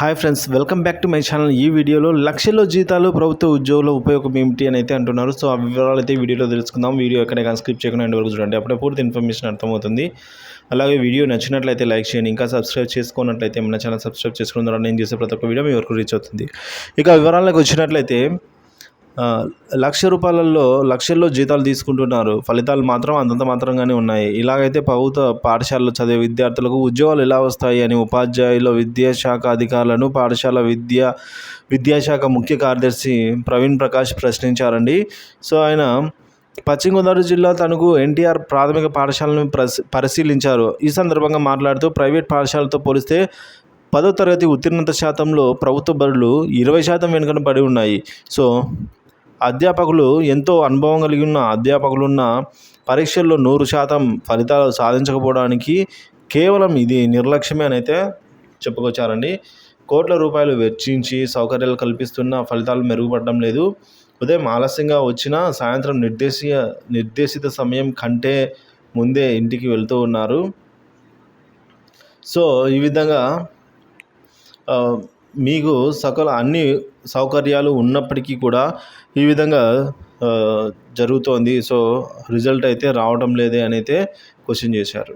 Hi friends, welcome back to my channel. ఈ వీడియోలో లక్షల్లో జీతాలు ప్రభుత్వ ఉద్యోగుల ఉపయోగం ఏమిటి అని అయితే అంటున్నారు. సో ఆ వివరాలు అయితే వీడియోలో తెలుసుకుందాం. వీడియో ఎక్కడ కానీ స్కిప్ చేయకుండా ఎండ్ వరకు చూడండి, అప్పుడే పూర్తి ఇన్ఫర్మేషన్ అర్థమవుతుంది. అలాగే వీడియో నచ్చినట్లయితే లైక్ చేయండి. ఇంకా సబ్స్క్రైబ్ చేసుకున్నట్లయితే మన ఛానల్ సబ్స్క్రైబ్ చేసుకున్న ద్వారా నేను చేసే ప్రతి ఒక్క వీడియో మీ వరకు రీచ్ అవుతుంది. ఇక వివరాలకు వచ్చినట్లయితే లక్షల్లో జీతాలు తీసుకుంటున్నారు. ఫలితాలు మాత్రం అంతంత మాత్రంగానే ఉన్నాయి. ఇలాగైతే ప్రభుత్వ పాఠశాలలో చదివే విద్యార్థులకు ఉద్యోగాలు ఎలా వస్తాయి అని ఉపాధ్యాయులు, విద్యాశాఖ అధికారులను పాఠశాల విద్యాశాఖ ముఖ్య కార్యదర్శి ప్రవీణ్ ప్రకాష్ ప్రశ్నించారండి. సో ఆయన పశ్చిమ గోదావరి జిల్లా తణుకు ఎన్టీఆర్ ప్రాథమిక పాఠశాలను పరిశీలించారు. ఈ సందర్భంగా మాట్లాడుతూ ప్రైవేట్ పాఠశాలతో పోలిస్తే 10వ తరగతి ఉత్తీర్ణత శాతంలో ప్రభుత్వ బడులు 20% వెనుకన పడి ఉన్నాయి. సో అధ్యాపకులు ఎంతో అనుభవం కలిగి ఉన్న అధ్యాపకులున్న పరీక్షల్లో 100% ఫలితాలు సాధించకపోవడానికి కేవలం ఇది నిర్లక్ష్యమే అని అయితే చెప్పుకొచ్చారండి. కోట్ల రూపాయలు వెచ్చించి సౌకర్యాలు కల్పిస్తున్న ఫలితాలు మెరుగుపడడం లేదు. ఉదయం ఆలస్యంగా వచ్చినా సాయంత్రం నిర్దేశిత సమయం కంటే ముందే ఇంటికి వెళ్తూ ఉన్నారు. సో ఈ విధంగా మీకు అన్ని సౌకర్యాలు ఉన్నప్పటికీ కూడా ఈ విధంగా జరుగుతోంది. సో రిజల్ట్ అయితే రావడం లేదే అని అయితే క్వశ్చన్ చేశారు.